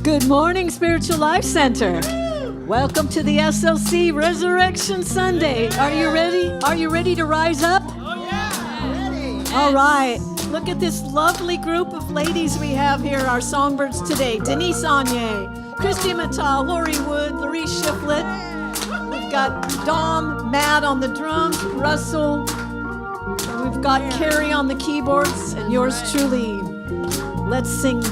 Good morning, Spiritual Life Center. Welcome to the SLC Resurrection Sunday. Are you ready? Are you ready to rise up? Oh, yeah. Ready. All right. Look at this lovely group of ladies we have here, our songbirds today. Denise Anye, Christy Mattal, Lori Wood, Larice Shiflett. We've got Dom, Matt on the drums, Russell. We've got Kerry on the keyboards, and yours truly. Let's sing.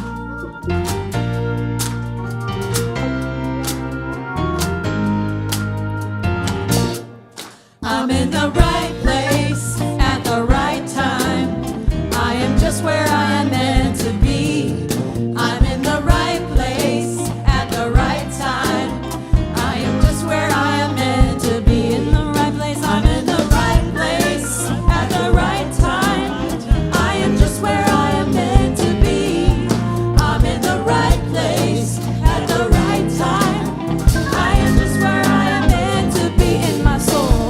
I'm in the right place at the right time. I am just where I am meant to be. I'm in the right place at the right time. I am just where I am meant to be. In the right place, I'm in the right place at the right time. I am just where I am meant to be. I'm in the right place at the right time. I am just where I am meant to be in my soul.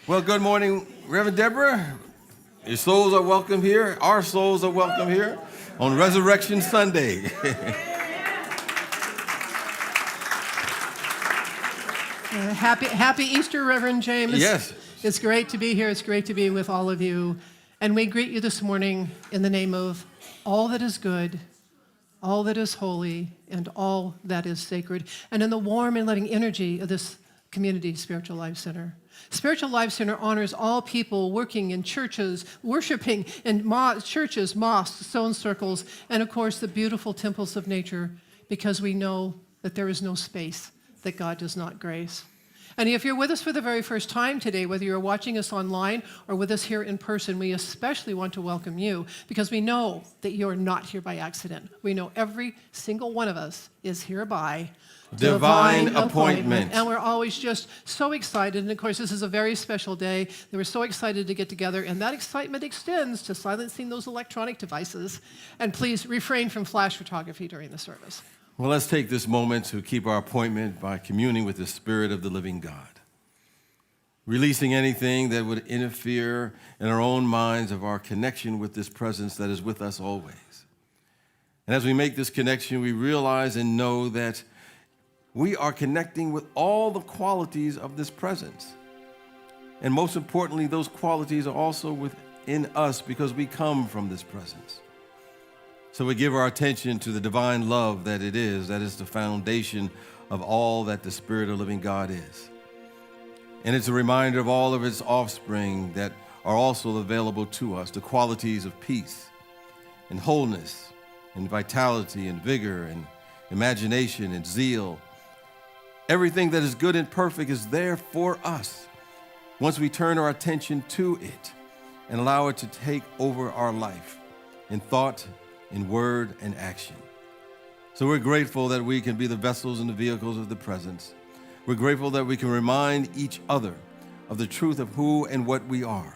Well, good morning, Reverend Deborah. Your souls are welcome here. Our souls are welcome here on Resurrection Sunday. Happy Easter, Reverend James. Yes. It's great to be here. It's great to be with all of you. And we greet you this morning in the name of all that is good, all that is holy, and all that is sacred, and in the warm and loving energy of this community, Spiritual Life Center. Spiritual Life Center honors all people working in churches, worshiping in churches, mosques, stone circles, and of course the beautiful temples of nature, because we know that there is no space that God does not grace. And if you're with us for the very first time today, whether you're watching us online or with us here in person, we especially want to welcome you because we know that you're not here by accident. We know every single one of us is here by divine appointment. And we're always just so excited. And of course, this is a very special day that we're so excited to get together. And that excitement extends to silencing those electronic devices. And please refrain from flash photography during the service. Well, let's take this moment to keep our appointment by communing with the Spirit of the living God, releasing anything that would interfere in our own minds of our connection with this presence that is with us always. And as we make this connection, we realize and know that we are connecting with all the qualities of this presence. And most importantly, those qualities are also within us because we come from this presence. So we give our attention to the divine love that it is, that is the foundation of all that the Spirit of the living God is. And it's a reminder of all of its offspring that are also available to us, the qualities of peace and wholeness and vitality and vigor and imagination and zeal. Everything that is good and perfect is there for us once we turn our attention to it and allow it to take over our life in thought, in word, and action. So we're grateful that we can be the vessels and the vehicles of the presence. We're grateful that we can remind each other of the truth of who and what we are.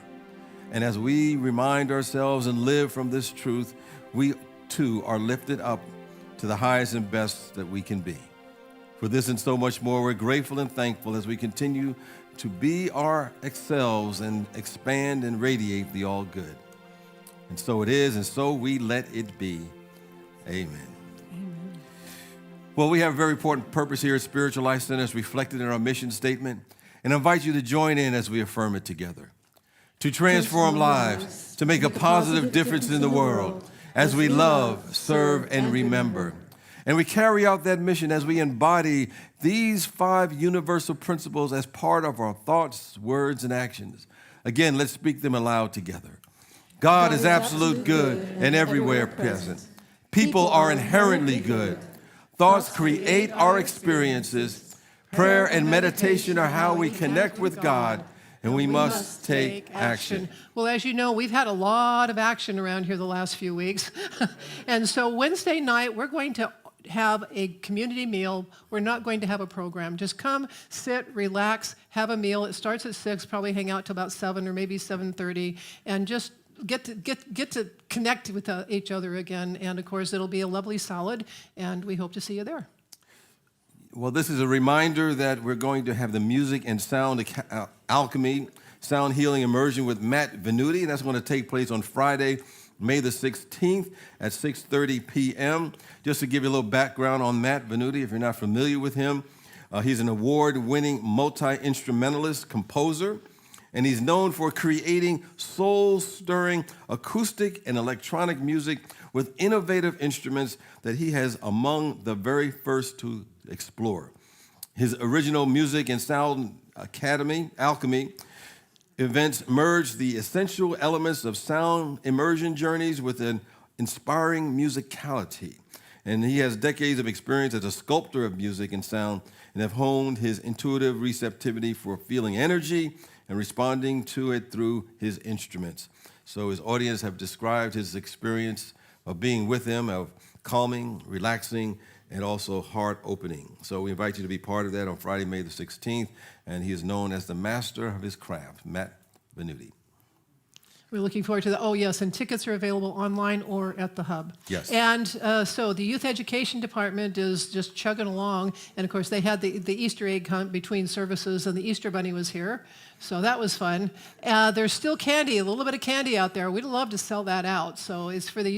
And as we remind ourselves and live from this truth, we too are lifted up to the highest and best that we can be. For this and so much more, we're grateful and thankful as we continue to be ourselves and expand and radiate the all good. And so it is, and so we let it be. Amen. Amen. Well, we have a very important purpose here at Spiritual Life Center as reflected in our mission statement, and I invite you to join in as we affirm it together. To transform lives, to make a positive difference in the world, as we love, serve, and remember. And we carry out that mission as we embody these 5 universal principles as part of our thoughts, words, and actions. Again, let's speak them aloud together. God is absolute good and everywhere present. People are inherently good. Thoughts create our experiences. Prayer and meditation are how we connect with God, and we must take action. Well, as you know, we've had a lot of action around here the last few weeks. And so Wednesday night, we're going to have a community meal. We're not going to have a program. Just come, sit, relax, have a meal. It starts at 6, probably hang out till about 7 or maybe 7:30, and just get to connect with each other again. And of course, it'll be a lovely salad, and we hope to see you there. Well, this is a reminder that we're going to have the music and sound alchemy, sound healing immersion with Matt Venuti, and that's going to take place on Friday, May the 16th at 6:30 p.m. Just to give you a little background on Matt Venuti, if you're not familiar with him, he's an award-winning multi-instrumentalist, composer, and he's known for creating soul-stirring acoustic and electronic music with innovative instruments that he has among the very first to explore. His original music and sound alchemy events merge the essential elements of sound immersion journeys with an inspiring musicality. And he has decades of experience as a sculptor of music and sound and have honed his intuitive receptivity for feeling energy and responding to it through his instruments. So his audience have described his experience of being with him, of calming, relaxing, and also heart-opening. So we invite you to be part of that on Friday, May the 16th, and he is known as the master of his craft, Matt Venuti. We're looking forward to that. Oh, yes, and tickets are available online or at the hub. Yes. And so the Youth Education Department is just chugging along. And, of course, they had the Easter egg hunt between services, and the Easter Bunny was here. So that was fun. There's still candy, a little bit of candy out there. We'd love to sell that out. So it's for the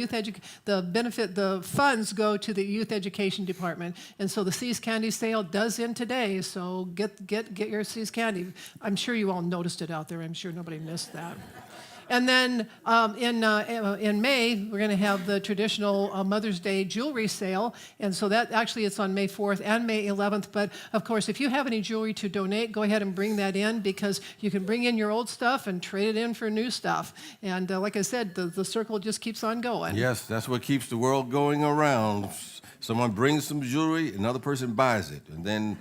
the funds go to the Youth Education Department. And so the Seas Candy sale does end today. So get your Seas Candy. I'm sure you all noticed it out there. I'm sure nobody missed that. And then in May, we're going to have the traditional Mother's Day jewelry sale. And so that actually it's on May 4th and May 11th. But of course, if you have any jewelry to donate, go ahead and bring that in because you can bring in your old stuff and trade it in for new stuff. And like I said, the circle just keeps on going. Yes, that's what keeps the world going around. Someone brings some jewelry, another person buys it. And then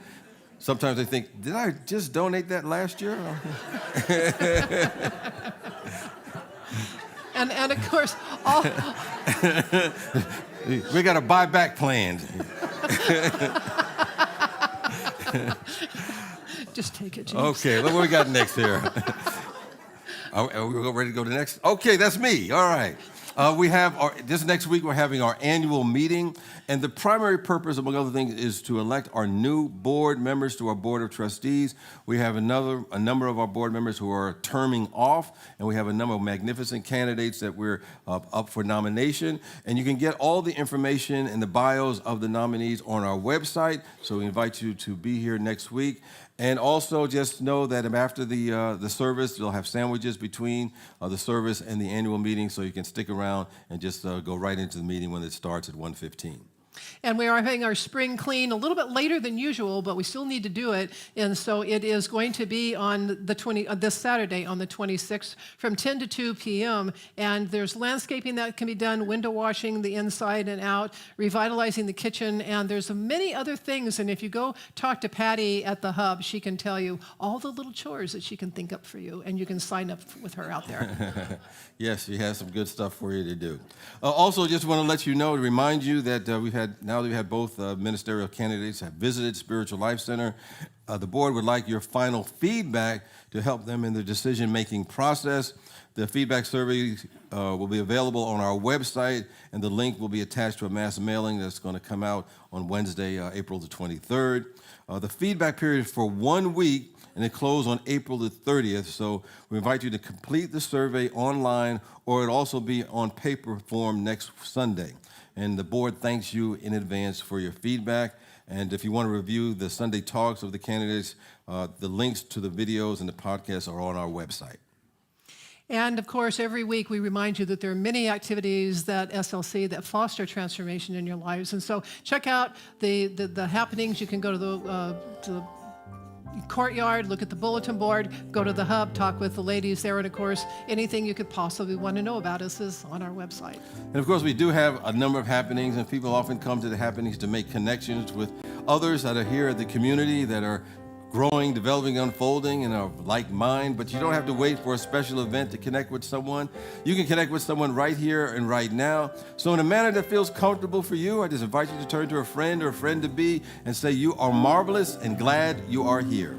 sometimes they think, did I just donate that last year? And of course, all we got a buyback planned. Just take it, James. Okay, what we got next here? Are we ready to go to the next? Okay, that's me. All right. We have this next week. We're having our annual meeting, and the primary purpose, among other things, is to elect our new board members to our board of trustees. We have a number of our board members who are terming off, and we have a number of magnificent candidates that we're up for nomination. And you can get all the information and the bios of the nominees on our website. So we invite you to be here next week. And also just know that after the service, they'll have sandwiches between the service and the annual meeting, so you can stick around and just go right into the meeting when it starts at 1:15. And we are having our spring clean a little bit later than usual, but we still need to do it. And so it is going to be on this Saturday on the 26th from 10 to 2 p.m. And there's landscaping that can be done, window washing the inside and out, revitalizing the kitchen, and there's many other things. And if you go talk to Patty at the hub, she can tell you all the little chores that she can think up for you, and you can sign up with her out there. Yes, she has some good stuff for you to do. Also, just want to let you know, to remind you that now that we've had both ministerial candidates have visited Spiritual Life Center, the board would like your final feedback to help them in the decision-making process. The feedback survey will be available on our website, and the link will be attached to a mass mailing that's going to come out on Wednesday, April the 23rd. The feedback period is for 1 week, and it closed on April the 30th, so we invite you to complete the survey online, or it'll also be on paper form next Sunday. And the board thanks you in advance for your feedback. And if you want to review the Sunday talks of the candidates, the links to the videos and the podcasts are on our website. And of course, every week we remind you that there are many activities that SLC that foster transformation in your lives. And so check out the happenings. You can go to the courtyard, look at the bulletin board, go to the hub, talk with the ladies there, and of course, anything you could possibly want to know about us is on our website. And of course, we do have a number of happenings, and people often come to the happenings to make connections with others that are here at the community that are growing, developing, unfolding, and are like mind, but you don't have to wait for a special event to connect with someone. You can connect with someone right here and right now. So in a manner that feels comfortable for you, I just invite you to turn to a friend or a friend-to-be and say, you are marvelous and glad you are here.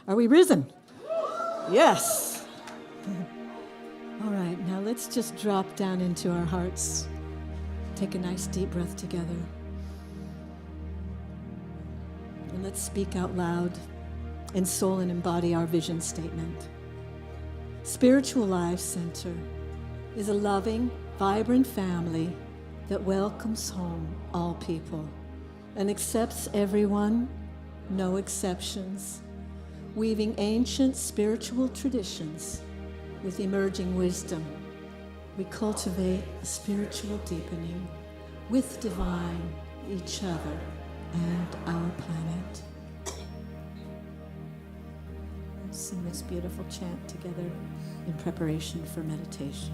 Are we risen? Yes. All right, now let's just drop down into our hearts. Take a nice deep breath together. And let's speak out loud in soul and embody our vision statement. Spiritual Life Center is a loving, vibrant family that welcomes home all people and accepts everyone, no exceptions, weaving ancient spiritual traditions with emerging wisdom. We cultivate a spiritual deepening with divine, each other, and our planet. Let's sing this beautiful chant together in preparation for meditation.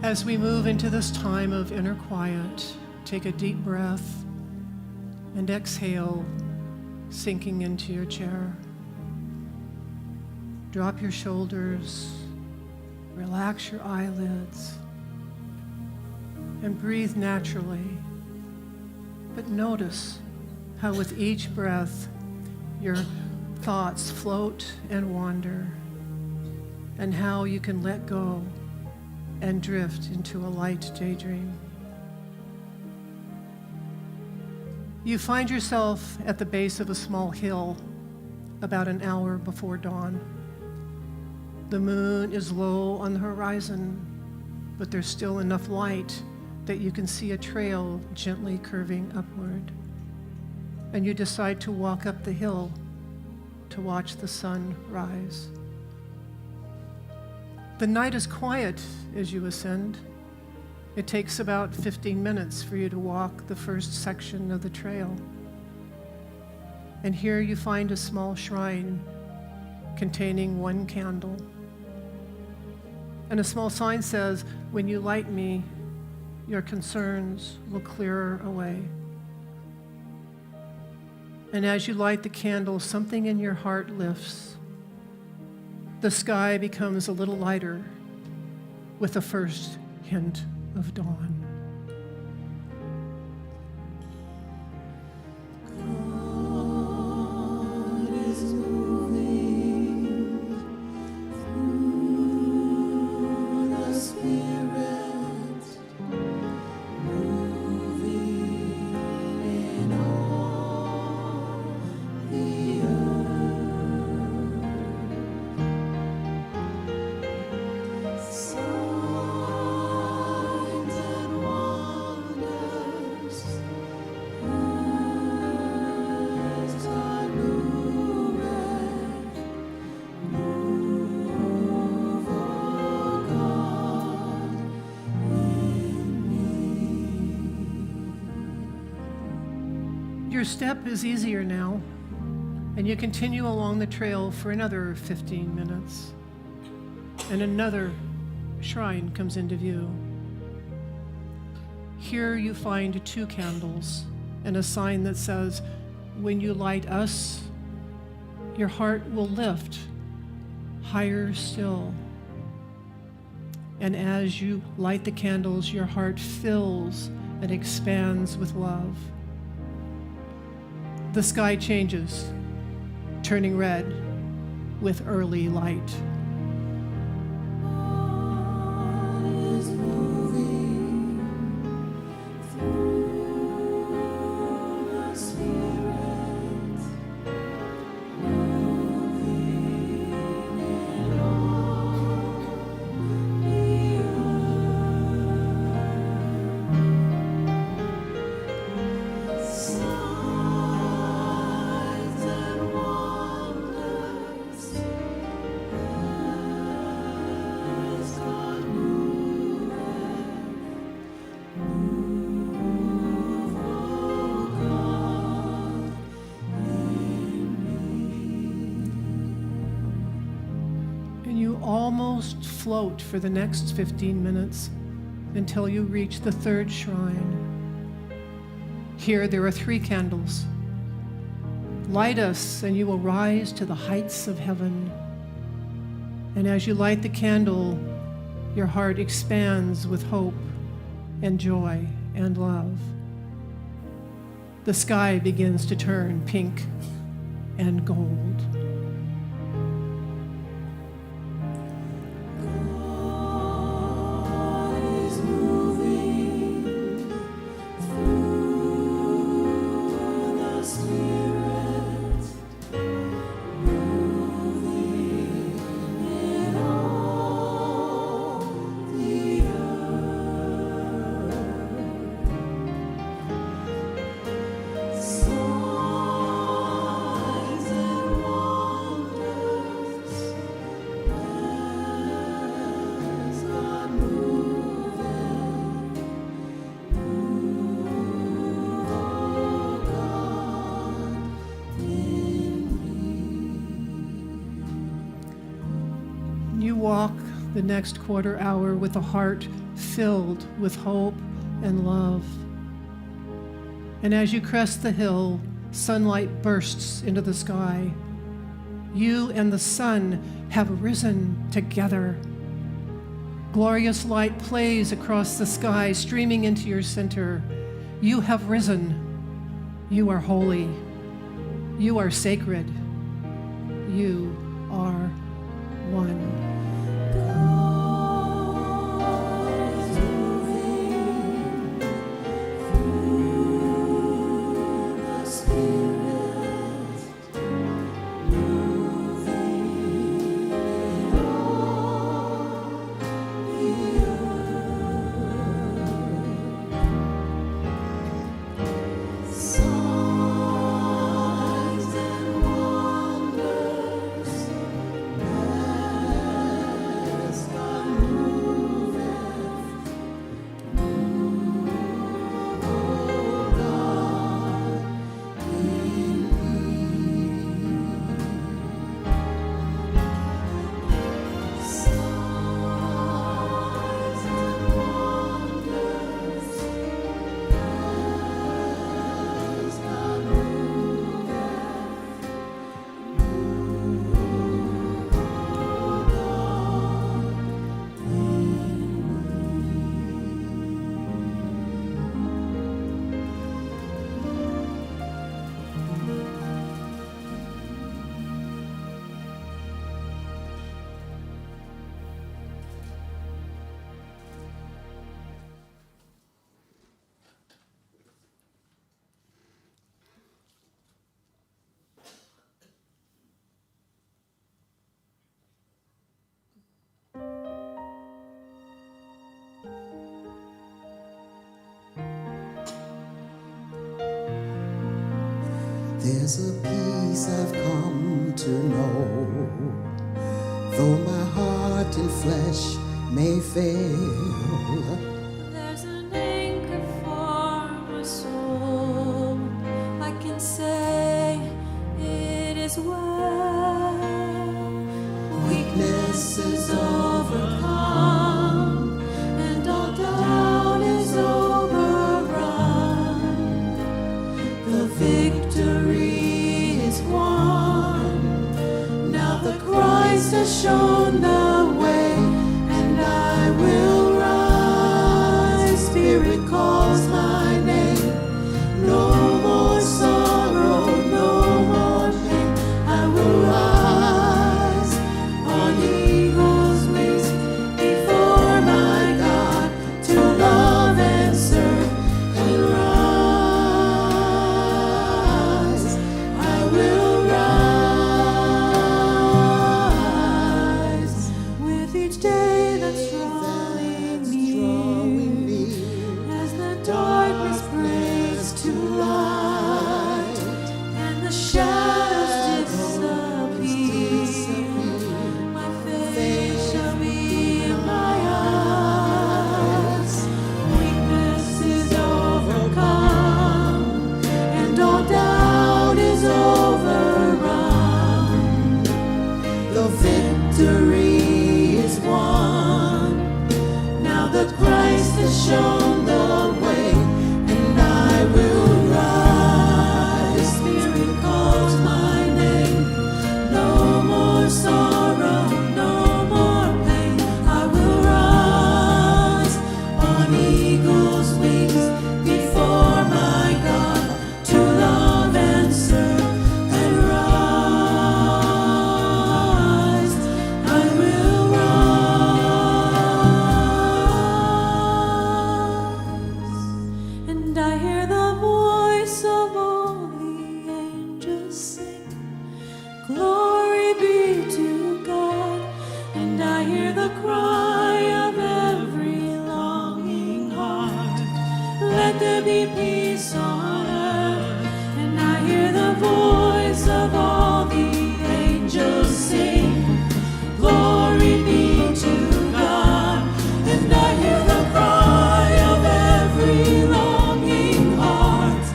As we move into this time of inner quiet, take a deep breath and exhale, sinking into your chair. Drop your shoulders, relax your eyelids, and breathe naturally. But notice how with each breath, your thoughts float and wander, and how you can let go and drift into a light daydream. You find yourself at the base of a small hill about an hour before dawn. The moon is low on the horizon, but there's still enough light that you can see a trail gently curving upward. And you decide to walk up the hill to watch the sun rise. The night is quiet as you ascend. It takes about 15 minutes for you to walk the first section of the trail. And here you find a small shrine containing one candle. And a small sign says, "When you light me, your concerns will clear away." And as you light the candle, something in your heart lifts. The sky becomes a little lighter with the first hint of dawn. Your step is easier now, and you continue along the trail for another 15 minutes, and another shrine comes into view. Here you find 2 candles and a sign that says, when you light us, your heart will lift higher still. And as you light the candles, your heart fills and expands with love. The sky changes, turning red with early light. Almost float for the next 15 minutes until you reach the third shrine. Here there are 3 candles. Light us and you will rise to the heights of heaven. And as you light the candle, your heart expands with hope and joy and love. The sky begins to turn pink and gold. Walk the next quarter hour with a heart filled with hope and love. And as you crest the hill, sunlight bursts into the sky. You and the sun have risen together. Glorious light plays across the sky, streaming into your center. You have risen. You are holy. You are sacred. You are one. There's a peace I've come to know, though my heart and flesh may fail. There's an anchor for my soul. I can say it is well. Weakness is overcome, and all doubt is overrun. each day that's drawing near, as the darkness breaks to light, and the shadows disappear. My face shall be in my eyes. Weakness is overcome, and all doubt is overrun. The victory is won. Now that Christ has shown the way, and I will rise. Spirit calls my name. No more sorrow, no more pain. I will rise on eagle's wings before my God to love and serve and rise. I will rise. And I hear the voice of all the angels sing, glory be to God. And I hear the cry of every longing heart, let there be peace on earth. And I hear the voice of all the angels sing, glory be to God. And I hear the cry of every longing heart,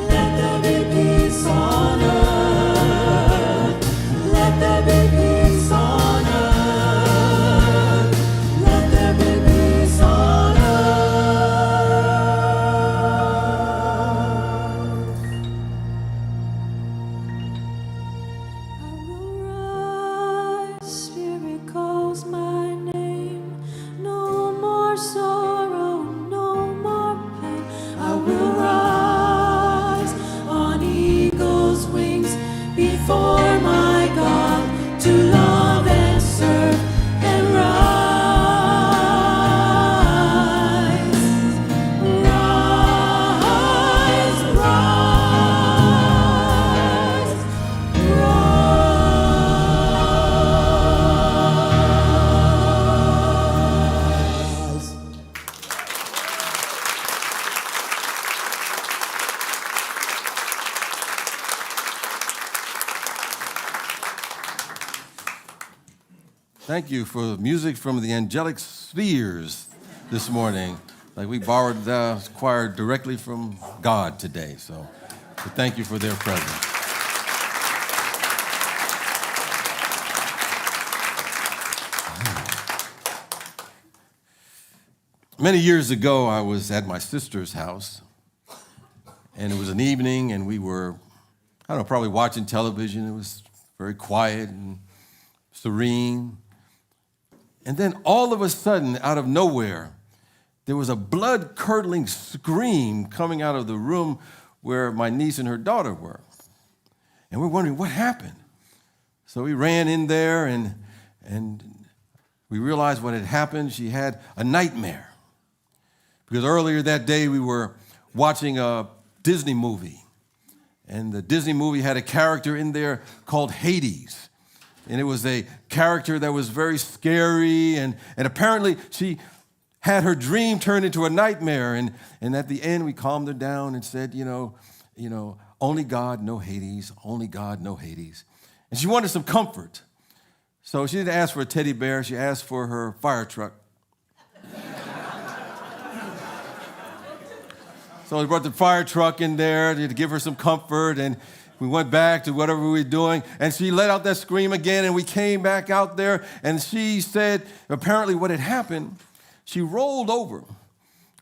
let there be peace on earth. Let there be peace on earth. Let there be peace on earth. I will rise, Spirit calls my name. No more sorrow, no more pain. I will rise on eagle's wings before my God to love and serve and rise. Rise, rise, rise. Thank you for music from the angelic spheres this morning. Like we borrowed the choir directly from God today. So thank you for their presence. Many years ago, I was at my sister's house, and it was an evening, and we were, I don't know, probably watching television. It was very quiet and serene. And then all of a sudden, out of nowhere, there was a blood-curdling scream coming out of the room where my niece and her daughter were. And we're wondering what happened. So we ran in there, and we realized what had happened. She had a nightmare. Because earlier that day, we were watching a Disney movie. And the Disney movie had a character in there called Hades. And it was a character that was very scary, and apparently she had her dream turned into a nightmare. And at the end, we calmed her down and said, you know, only God, no Hades, only God, no Hades. And she wanted some comfort. So she didn't ask for a teddy bear, she asked for her fire truck. So we brought the fire truck in there to give her some comfort, and we went back to whatever we were doing, and she let out that scream again, and we came back out there, and she said apparently what had happened, she rolled over,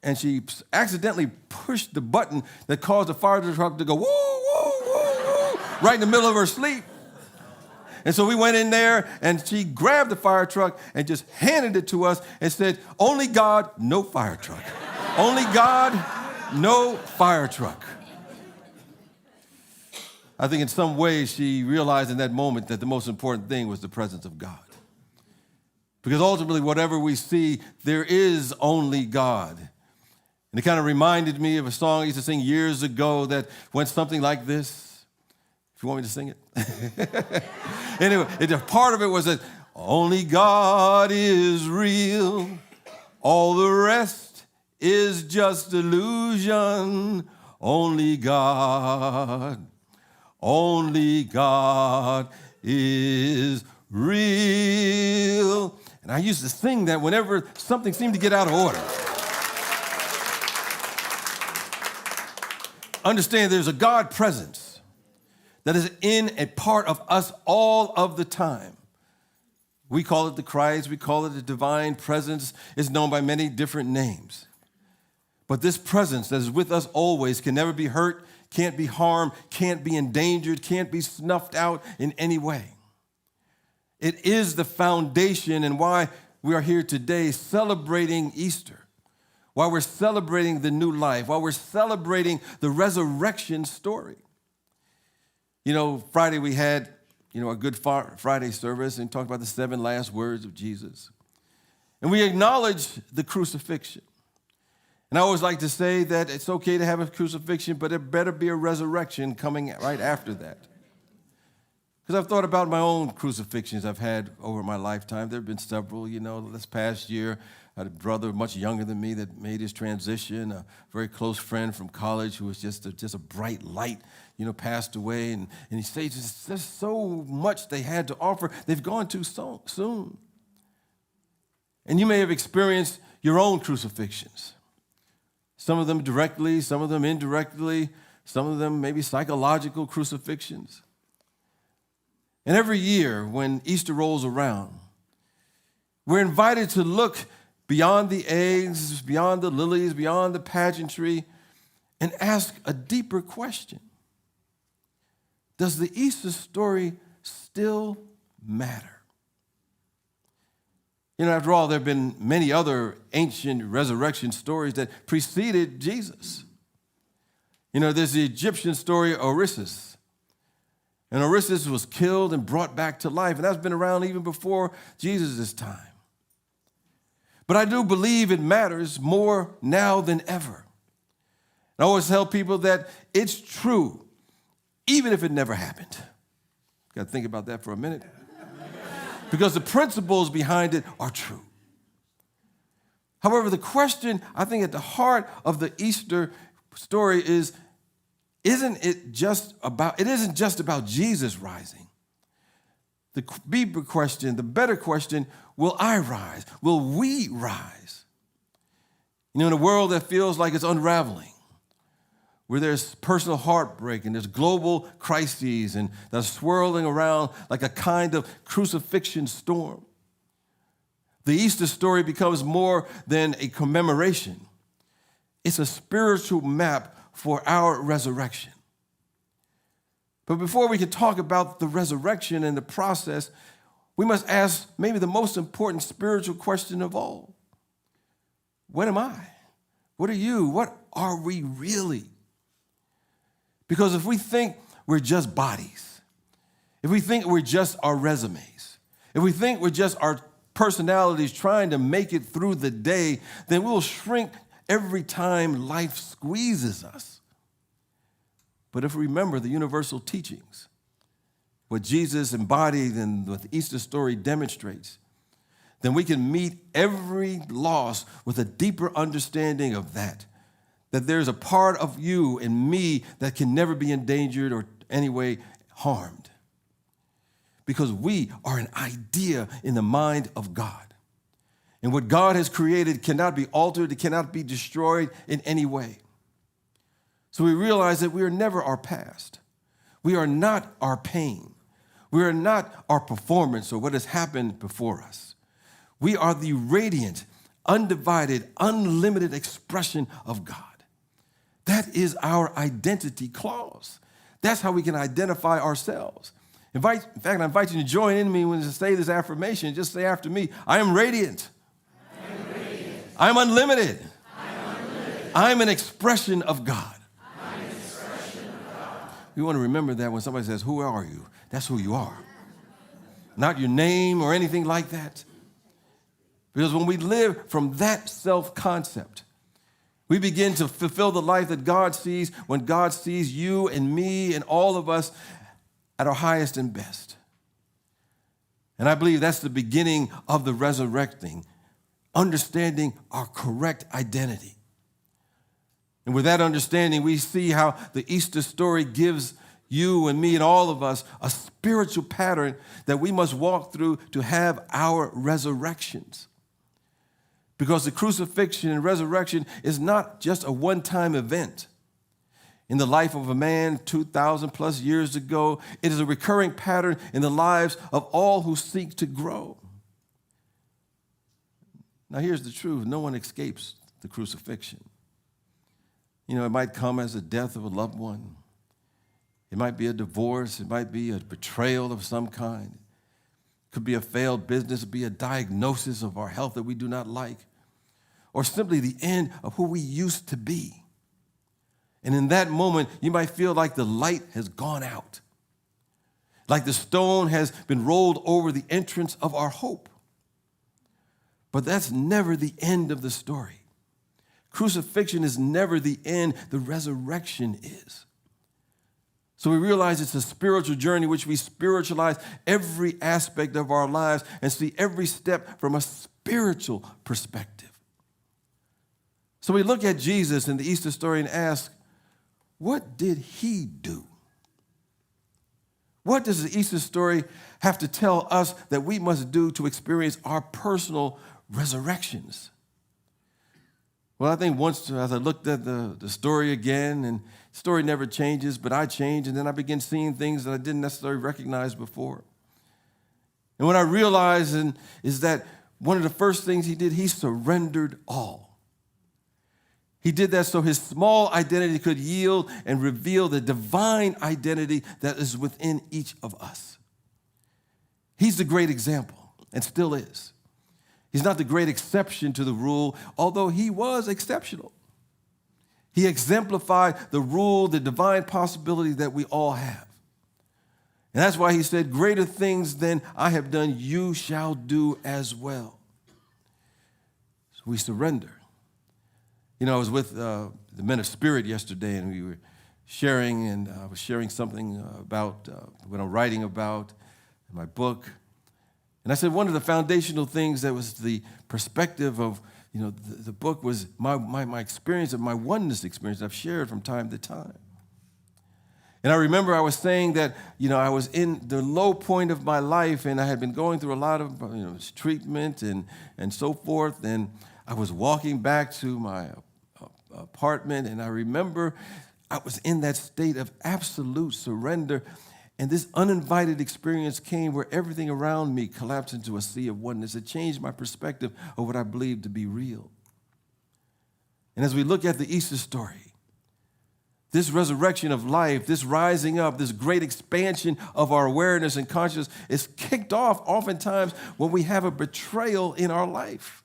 and she accidentally pushed the button that caused the fire truck to go woo, woo, woo, woo, right in the middle of her sleep. And so we went in there, and she grabbed the fire truck and just handed it to us and said, only God, no fire truck. Only God, no fire truck. I think in some ways she realized in that moment that the most important thing was the presence of God. Because ultimately, whatever we see, there is only God. And it kind of reminded me of a song I used to sing years ago that went something like this. If you want me to sing it. Anyway, part of it was that Only God is real. All the rest is just illusion. Only God is real. And I used to sing that whenever something seemed to get out of order. Understand there's a God presence that is in a part of us all of the time. We call it the Christ, we call it the divine presence. It's known by many different names. But this presence that is with us always can never be hurt, can't be harmed, can't be endangered, can't be snuffed out in any way. It is the foundation and why we are here today celebrating Easter, why we're celebrating the new life, why we're celebrating the resurrection story. You know, Friday we had, a Good Friday service and talked about the 7 last words of Jesus. And we acknowledged the crucifixion. And I always like to say that it's okay to have a crucifixion, but it better be a resurrection coming right after that. Because I've thought about my own crucifixions I've had over my lifetime. There have been several, this past year. I had a brother much younger than me that made his transition, a very close friend from college who was just a bright light, passed away. And he said there's so much they had to offer. They've gone too soon. And you may have experienced your own crucifixions. Some of them directly, some of them indirectly, some of them maybe psychological crucifixions. And every year when Easter rolls around, we're invited to look beyond the eggs, beyond the lilies, beyond the pageantry, and ask a deeper question. Does the Easter story still matter? After all, there have been many other ancient resurrection stories that preceded Jesus. There's the Egyptian story of Osiris. And Osiris was killed and brought back to life, and that's been around even before Jesus' time. But I do believe it matters more now than ever. I always tell people that it's true, even if it never happened. Got to think about that for a minute. Because the principles behind it are true. However, the question, I think, at the heart of the Easter story isn't just about Jesus rising. The deeper question, the better question, will I rise? Will we rise? In a world that feels like it's unraveling, where there's personal heartbreak and there's global crises and that's swirling around like a kind of crucifixion storm, the Easter story becomes more than a commemoration. It's a spiritual map for our resurrection. But before we can talk about the resurrection and the process, we must ask maybe the most important spiritual question of all. What am I? What are you? What are we really? Because if we think we're just bodies, if we think we're just our resumes, if we think we're just our personalities trying to make it through the day, then we'll shrink every time life squeezes us. But if we remember the universal teachings, what Jesus embodied and what the Easter story demonstrates, then we can meet every loss with a deeper understanding of that there's a part of you and me that can never be endangered or any way harmed. Because we are an idea in the mind of God. And what God has created cannot be altered, it cannot be destroyed in any way. So we realize that we are never our past. We are not our pain. We are not our performance or what has happened before us. We are the radiant, undivided, unlimited expression of God. That is our identity clause. That's how we can identify ourselves. In fact, I invite you to join in me when you say this affirmation. Just say after me, I am radiant. I am unlimited. I'm an expression of God. We want to remember that when somebody says, who are you? That's who you are. Not your name or anything like that. Because when we live from that self-concept, we begin to fulfill the life that God sees when God sees you and me and all of us at our highest and best. And I believe that's the beginning of the resurrecting, understanding our correct identity. And with that understanding, we see how the Easter story gives you and me and all of us a spiritual pattern that we must walk through to have our resurrections. Because the crucifixion and resurrection is not just a one-time event. In the life of a man 2,000 plus years ago, it is a recurring pattern in the lives of all who seek to grow. Now here's the truth. No one escapes the crucifixion. You know, it might come as the death of a loved one. It might be a divorce. It might be a betrayal of some kind. It could be a failed business. It could be a diagnosis of our health that we do not like. Or simply the end of who we used to be. And in that moment, you might feel like the light has gone out. Like the stone has been rolled over the entrance of our hope. But that's never the end of the story. Crucifixion is never the end. The resurrection is. So we realize it's a spiritual journey which we spiritualize every aspect of our lives and see every step from a spiritual perspective. So we look at Jesus in the Easter story and ask, what did he do? What does the Easter story have to tell us that we must do to experience our personal resurrections? Well, I think once as I looked at the story again, and the story never changes, but I change, and then I begin seeing things that I didn't necessarily recognize before. And what I realized is that one of the first things he did, he surrendered all. He did that so his small identity could yield and reveal the divine identity that is within each of us. He's the great example, and still is. He's not the great exception to the rule, although he was exceptional. He exemplified the rule, the divine possibility that we all have. And that's why he said, greater things than I have done, you shall do as well. So we surrender. You know, I was with the Men of Spirit yesterday, and we were sharing, and I was sharing something about what I'm writing about in my book. And I said one of the foundational things that was the perspective of, you know, the book was my experience of my oneness experience that I've shared from time to time. And I remember I was saying that, you know, I was in the low point of my life, and I had been going through a lot of, you know, treatment and so forth, and I was walking back to my apartment, and I remember I was in that state of absolute surrender, and this uninvited experience came where everything around me collapsed into a sea of oneness. It changed my perspective of what I believed to be real. And as we look at the Easter story, this resurrection of life, this rising up, this great expansion of our awareness and consciousness is kicked off oftentimes when we have a betrayal in our life.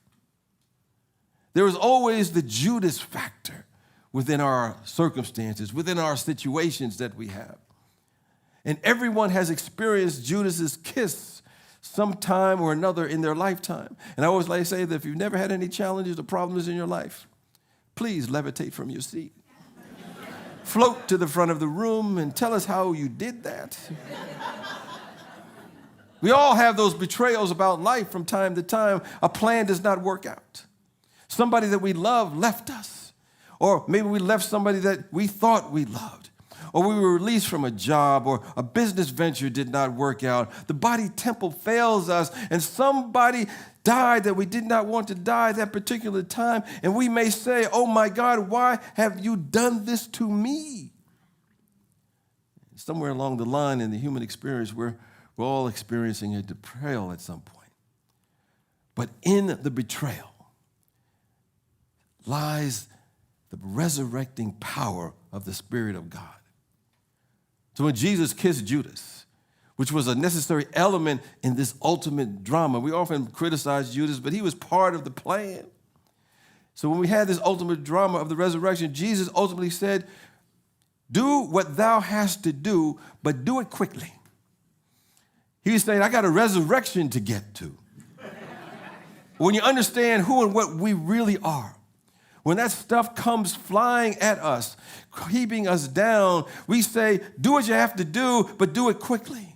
There is always the Judas factor within our circumstances, within our situations that we have. And everyone has experienced Judas's kiss sometime or another in their lifetime. And I always like to say that if you've never had any challenges or problems in your life, please levitate from your seat. Float to the front of the room and tell us how you did that. We all have those betrayals about life from time to time. A plan does not work out. Somebody that we love left us. Or maybe we left somebody that we thought we loved. Or we were released from a job, or a business venture did not work out. The body temple fails us, and somebody died that we did not want to die at that particular time. And we may say, oh my God, why have you done this to me? Somewhere along the line in the human experience, we're all experiencing a betrayal at some point. But in the betrayal lies the resurrecting power of the Spirit of God. So when Jesus kissed Judas, which was a necessary element in this ultimate drama, we often criticize Judas, but he was part of the plan. So when we had this ultimate drama of the resurrection, Jesus ultimately said, do what thou hast to do, but do it quickly. He was saying, I got a resurrection to get to. When you understand who and what we really are, when that stuff comes flying at us, keeping us down, we say, do what you have to do, but do it quickly.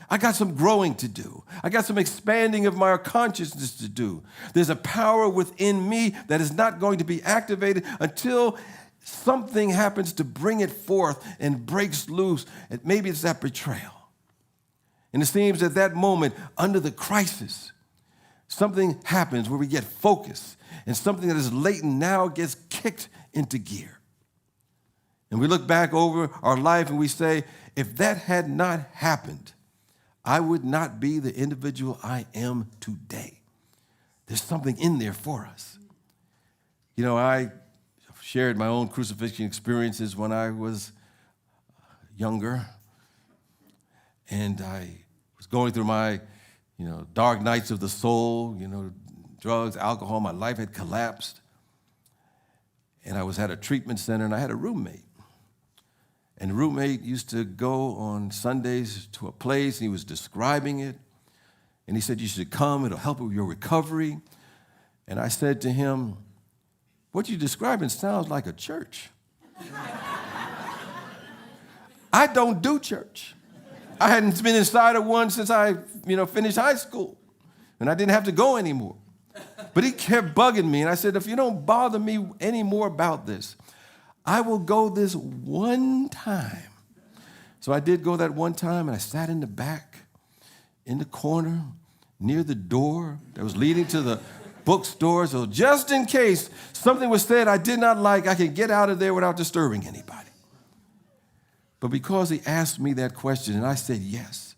I got some growing to do. I got some expanding of my consciousness to do. There's a power within me that is not going to be activated until something happens to bring it forth and breaks loose. And maybe it's that betrayal. And it seems at that moment, under the crisis, something happens where we get focused, and something that is latent now gets kicked into gear. And we look back over our life and we say, if that had not happened, I would not be the individual I am today. There's something in there for us. You know, I shared my own crucifixion experiences when I was younger, and I was going through my, dark nights of the soul, drugs, alcohol. My life had collapsed, and I was at a treatment center, and I had a roommate. And the roommate used to go on Sundays to a place, and he was describing it. And he said, you should come, it'll help with your recovery. And I said to him, what you're describing sounds like a church. I don't do church. I hadn't been inside of one since I, finished high school. And I didn't have to go anymore. But he kept bugging me. And I said, if you don't bother me anymore about this, I will go this one time. So I did go that one time, and I sat in the back, in the corner, near the door that was leading to the bookstore. So just in case something was said I did not like, I could get out of there without disturbing anybody. But because he asked me that question, and I said yes,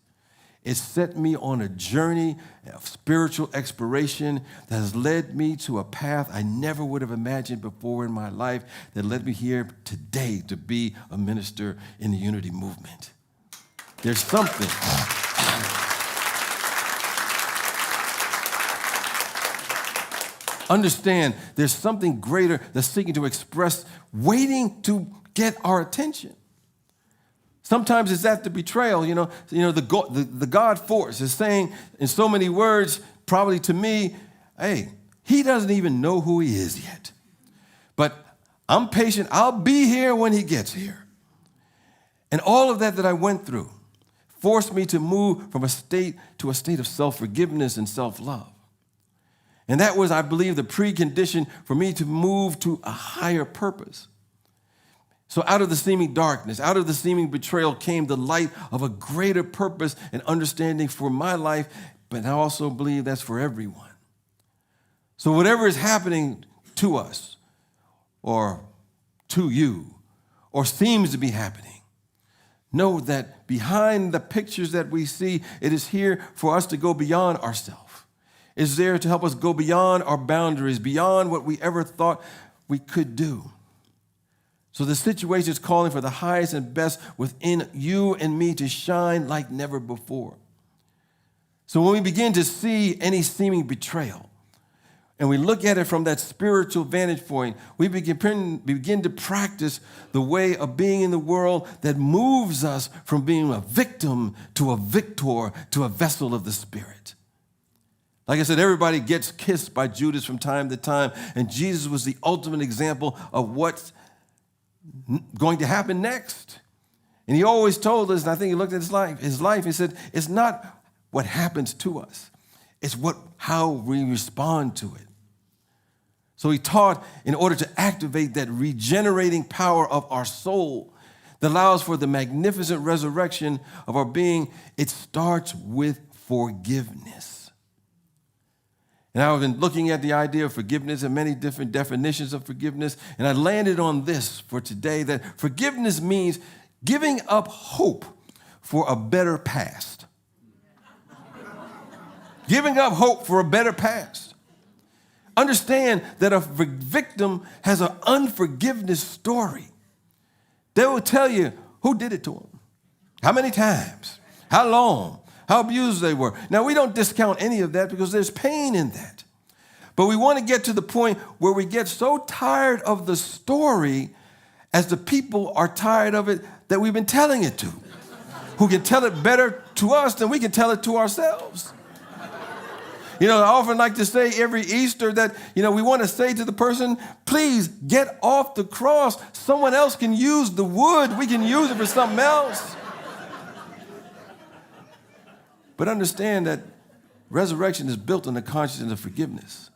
it set me on a journey of spiritual exploration that has led me to a path I never would have imagined before in my life, that led me here today to be a minister in the unity movement. There's something. Understand, there's something greater that's seeking to express, waiting to get our attention. Sometimes it's at the betrayal, the God force is saying in so many words, probably to me, hey, he doesn't even know who he is yet. But I'm patient. I'll be here when he gets here. And all of that I went through forced me to move from a state to a state of self-forgiveness and self-love. And that was, I believe, the precondition for me to move to a higher purpose. So out of the seeming darkness, out of the seeming betrayal came the light of a greater purpose and understanding for my life, but I also believe that's for everyone. So whatever is happening to us or to you or seems to be happening, know that behind the pictures that we see, it is here for us to go beyond ourselves. It's there to help us go beyond our boundaries, beyond what we ever thought we could do. So the situation is calling for the highest and best within you and me to shine like never before. So when we begin to see any seeming betrayal, and we look at it from that spiritual vantage point, we begin to practice the way of being in the world that moves us from being a victim to a victor, to a vessel of the Spirit. Like I said, everybody gets kissed by Judas from time to time, and Jesus was the ultimate example of what's going to happen next. And he always told us, and I think he looked at his life, he said, it's not what happens to us, it's how we respond to it. So he taught in order to activate that regenerating power of our soul that allows for the magnificent resurrection of our being, it starts with forgiveness. And I've been looking at the idea of forgiveness and many different definitions of forgiveness, and I landed on this for today, that forgiveness means giving up hope for a better past. Giving up hope for a better past. Understand that a victim has an unforgiveness story. They will tell you who did it to them, how many times, how long, how abused they were. Now, we don't discount any of that because there's pain in that. But we want to get to the point where we get so tired of the story as the people are tired of it that we've been telling it to, who can tell it better to us than we can tell it to ourselves. I often like to say every Easter that, we want to say to the person, please get off the cross. Someone else can use the wood. We can use it for something else. But understand that resurrection is built on the consciousness of forgiveness.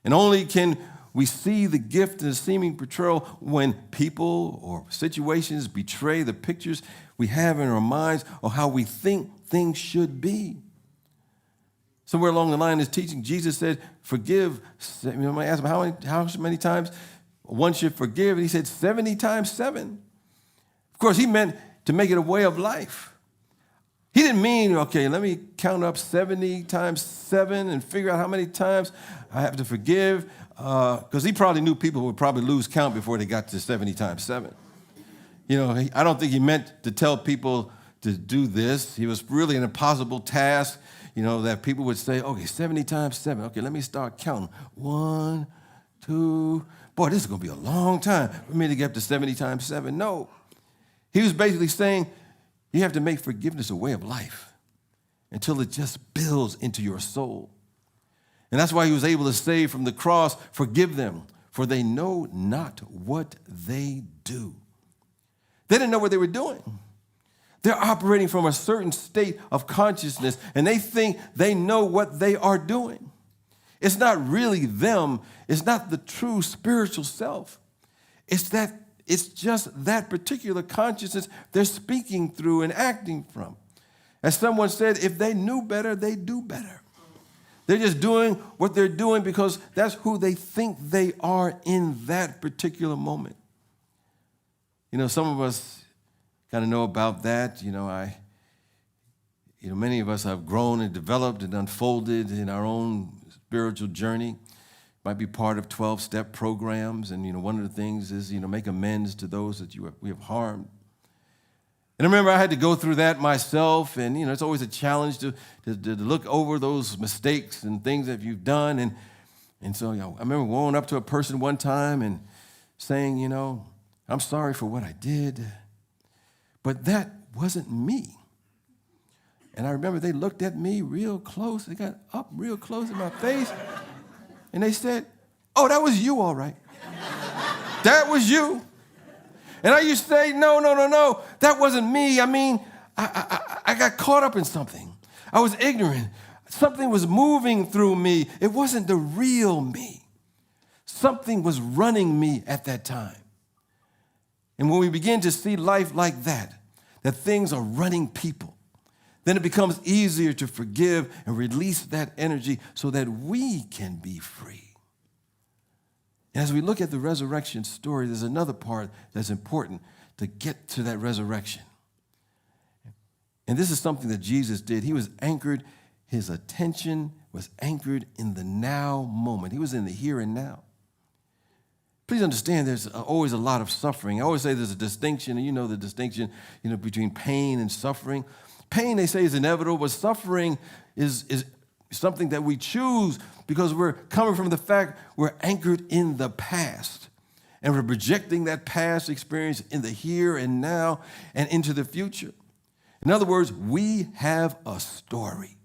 And only can we see the gift and the seeming portrayal when people or situations betray the pictures we have in our minds or how we think things should be. Somewhere along the line in his teaching, Jesus said, forgive. I asked him how many times one should forgive, and he said 70 times 7. Of course, he meant to make it a way of life. He didn't mean, okay, let me count up 70 times 7 and figure out how many times I have to forgive, because he probably knew people would probably lose count before they got to 70 times 7. I don't think he meant to tell people to do this. It was really an impossible task, that people would say, okay, 70 times 7. Okay, let me start counting. 1, 2. Boy, this is going to be a long time for me to get up to 70 times 7. No. He was basically saying, you have to make forgiveness a way of life until it just builds into your soul. And that's why he was able to say from the cross, forgive them, for they know not what they do. They didn't know what they were doing. They're operating from a certain state of consciousness, and they think they know what they are doing. It's not really them. It's not the true spiritual self. It's just that particular consciousness they're speaking through and acting from. As someone said, if they knew better, they'd do better. They're just doing what they're doing because that's who they think they are in that particular moment. Some of us kind of know about that. Many of us have grown and developed and unfolded in our own spiritual journey. Might be part of 12-step programs, and one of the things is make amends to those that we have harmed. And I remember I had to go through that myself, and it's always a challenge to look over those mistakes and things that you've done, and so I remember going up to a person one time and saying, I'm sorry for what I did, but that wasn't me. And I remember they looked at me real close. They got up real close in my face. And they said, oh, that was you, all right. That was you. And I used to say, no, that wasn't me. I mean, I got caught up in something. I was ignorant. Something was moving through me. It wasn't the real me. Something was running me at that time. And when we begin to see life like that things are running people, then it becomes easier to forgive and release that energy so that we can be free. And as we look at the resurrection story, there's another part that's important to get to that resurrection. And this is something that Jesus did. His attention was anchored in the now moment. He was in the here and now. Please understand there's always a lot of suffering. I always say there's a distinction, and the distinction, between pain and suffering. Pain, they say, is inevitable, but suffering is something that we choose because we're coming from the fact we're anchored in the past. And we're projecting that past experience in the here and now and into the future. In other words, we have a story.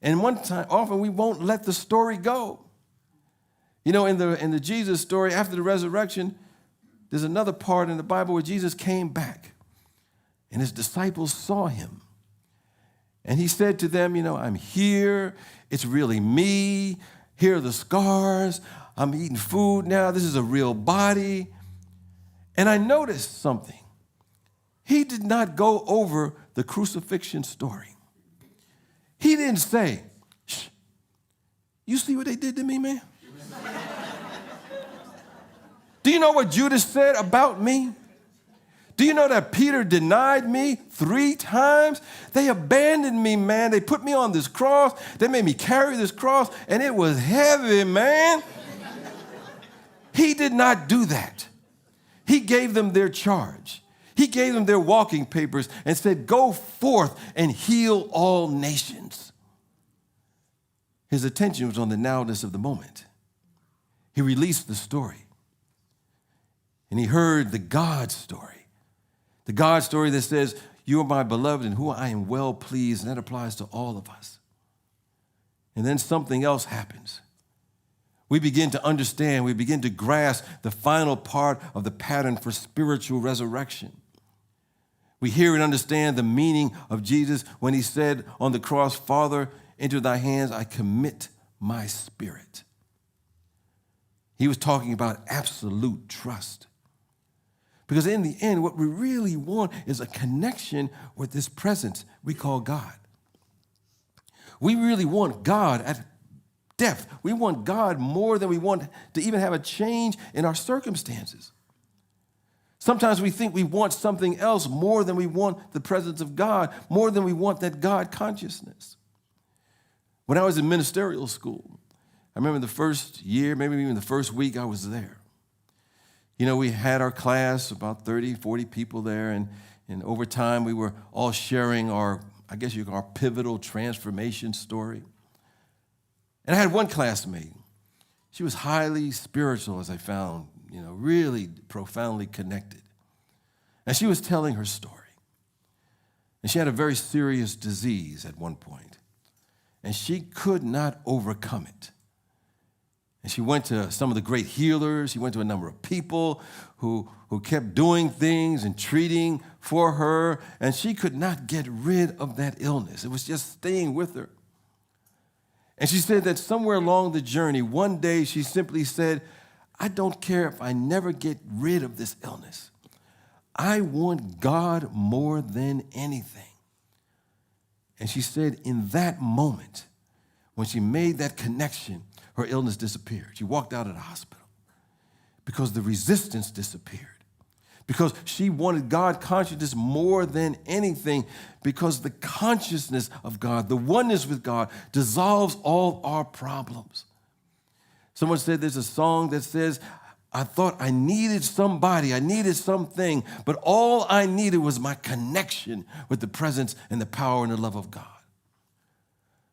And often we won't let the story go. In the Jesus story, after the resurrection, there's another part in the Bible where Jesus came back and his disciples saw him. And he said to them, I'm here. It's really me. Here are the scars. I'm eating food now. This is a real body. And I noticed something. He did not go over the crucifixion story. He didn't say, shh, you see what they did to me, man? Do you know what Judas said about me? Do you know that Peter denied me 3 times? They abandoned me, man. They put me on this cross. They made me carry this cross, and it was heavy, man. He did not do that. He gave them their charge. He gave them their walking papers and said, go forth and heal all nations. His attention was on the nowness of the moment. He released the story. And he heard the God story. The God story that says, you are my beloved and who I am well pleased. And that applies to all of us. And then something else happens. We begin to understand, we begin to grasp the final part of the pattern for spiritual resurrection. We hear and understand the meaning of Jesus when he said on the cross, Father, into thy hands I commit my spirit. He was talking about absolute trust. Because in the end, what we really want is a connection with this presence we call God. We really want God at depth. We want God more than we want to even have a change in our circumstances. Sometimes we think we want something else more than we want the presence of God, more than we want that God consciousness. When I was in ministerial school, I remember the first year, maybe even the first week I was there. You know, we had our class, about 30, 40 people there, and over time we were all sharing our pivotal transformation story. And I had one classmate. She was highly spiritual, as I found, really profoundly connected. And she was telling her story. And she had a very serious disease at one point. And she could not overcome it. And she went to some of the great healers. She went to a number of people who kept doing things and treating for her. And she could not get rid of that illness. It was just staying with her. And she said that somewhere along the journey, one day she simply said, I don't care if I never get rid of this illness. I want God more than anything. And she said in that moment, when she made that connection, her illness disappeared. She walked out of the hospital because the resistance disappeared. Because she wanted God consciousness more than anything, because the consciousness of God, the oneness with God, dissolves all our problems. Someone said there's a song that says, I thought I needed somebody, I needed something, but all I needed was my connection with the presence and the power and the love of God.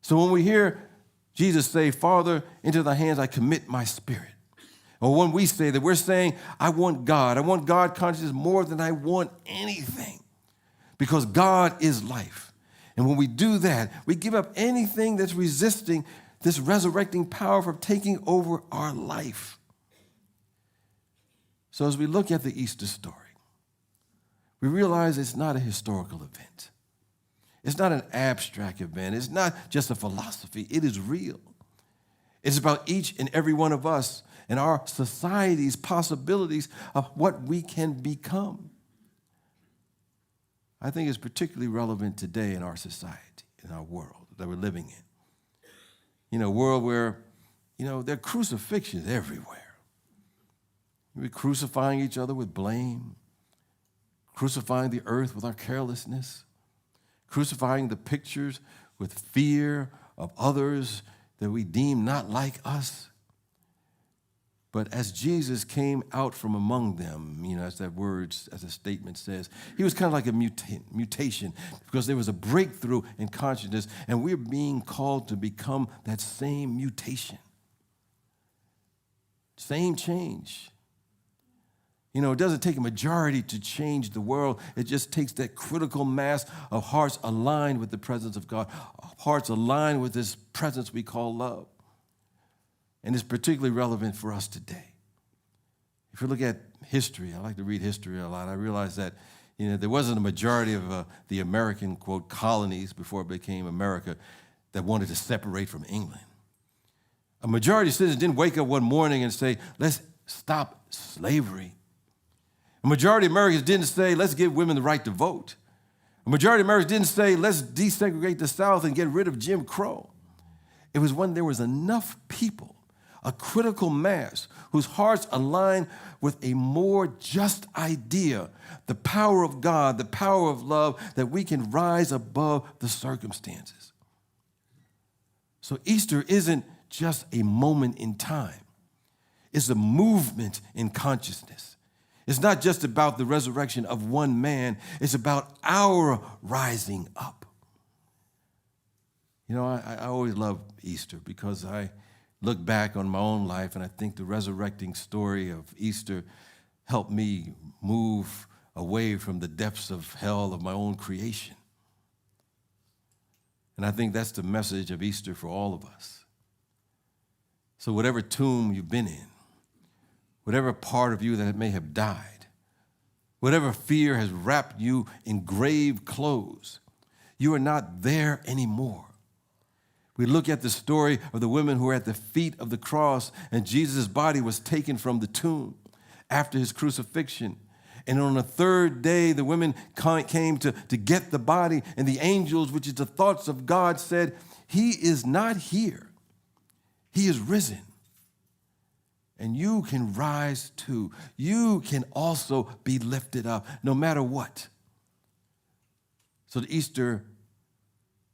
So when we hear Jesus say, Father, into thy hands I commit my spirit, or when we say that, we're saying, I want God consciousness more than I want anything, because God is life. And when we do that, we give up anything that's resisting this resurrecting power from taking over our life. So as we look at the Easter story, we realize it's not a historical event. It's not an abstract event. It's not just a philosophy. It is real. It's about each and every one of us and our society's possibilities of what we can become. I think it's particularly relevant today in our society, in our world that we're living in. A world where, there are crucifixions everywhere. We're crucifying each other with blame, crucifying the earth with our carelessness, crucifying the pictures with fear of others that we deem not like us. But as Jesus came out from among them, as the statement says, he was kind of like a mutation, because there was a breakthrough in consciousness, and we're being called to become that same mutation. Same change. It doesn't take a majority to change the world. It just takes that critical mass of hearts aligned with the presence of God, hearts aligned with this presence we call love. And it's particularly relevant for us today. If you look at history, I like to read history a lot. I realize that there wasn't a majority of the American, quote, colonies before it became America that wanted to separate from England. A majority of citizens didn't wake up one morning and say, let's stop slavery. A majority of Americans didn't say, let's give women the right to vote. A majority of Americans didn't say, let's desegregate the South and get rid of Jim Crow. It was when there was enough people, a critical mass, whose hearts aligned with a more just idea, the power of God, the power of love, that we can rise above the circumstances. So Easter isn't just a moment in time. It's a movement in consciousness. It's not just about the resurrection of one man. It's about our rising up. I always love Easter because I look back on my own life, and I think the resurrecting story of Easter helped me move away from the depths of hell of my own creation. And I think that's the message of Easter for all of us. So whatever tomb you've been in, whatever part of you that may have died, Whatever fear has wrapped you in grave clothes, you are not there anymore. We look at the story of the women who were at the feet of the cross, and Jesus' body was taken from the tomb after his crucifixion. And on the third day, the women came to get the body, and the angels, which is the thoughts of God, said, he is not here. He is risen. And you can rise too. You can also be lifted up, no matter what. So at Easter,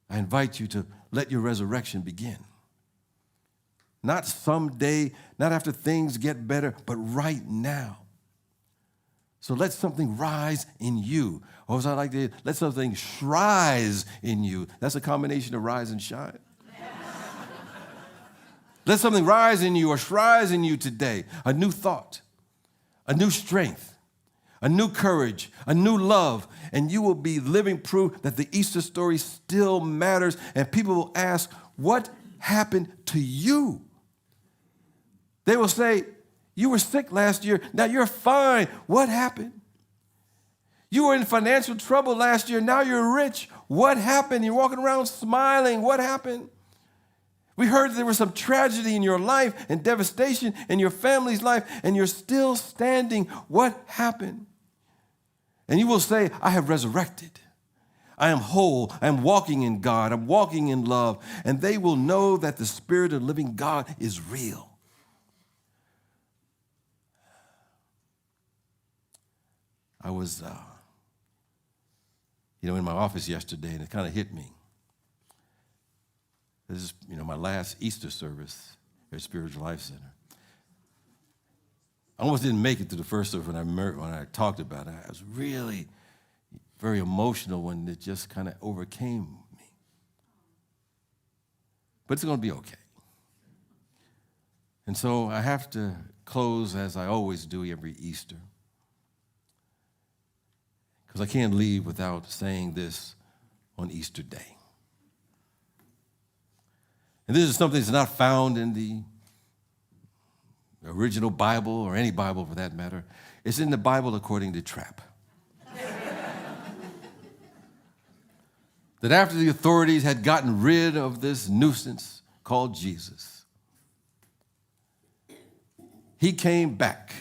I invite you to let your resurrection begin. Not someday, not after things get better, but right now. So let something rise in you. Or as I like to, let something shrise in you. That's a combination of rise and shine. Let something rise in you or shrise in you today. A new thought, a new strength, a new courage, a new love, and you will be living proof that the Easter story still matters, and people will ask, what happened to you? They will say, you were sick last year, now you're fine. What happened? You were in financial trouble last year, now you're rich. What happened? You're walking around smiling. What happened? We heard there was some tragedy in your life and devastation in your family's life, and you're still standing. What happened? And you will say, I have resurrected. I am whole. I am walking in God. I'm walking in love. And they will know that the Spirit of the living God is real. I was, in my office yesterday, and it kind of hit me. This is, my last Easter service at Spiritual Life Center. I almost didn't make it to the first service when I talked about it. I was really very emotional when it just kind of overcame me. But it's going to be okay. And so I have to close as I always do every Easter, because I can't leave without saying this on Easter Day. And this is something that's not found in the original Bible, or any Bible for that matter. It's in the Bible according to Trapp. That after the authorities had gotten rid of this nuisance called Jesus, he came back.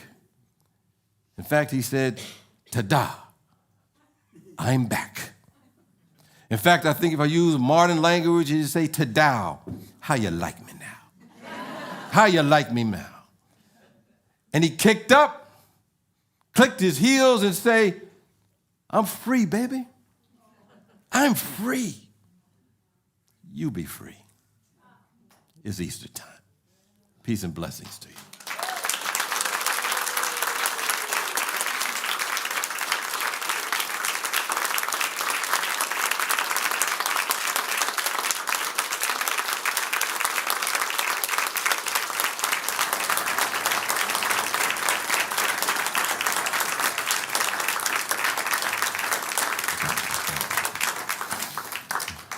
In fact, he said, "Ta-da, I'm back." In fact, I think if I use modern language, you say, "Ta-da, how you like me now? How you like me now?" And he kicked up, clicked his heels, and say, "I'm free, baby. I'm free. You be free." It's Easter time. Peace and blessings to you.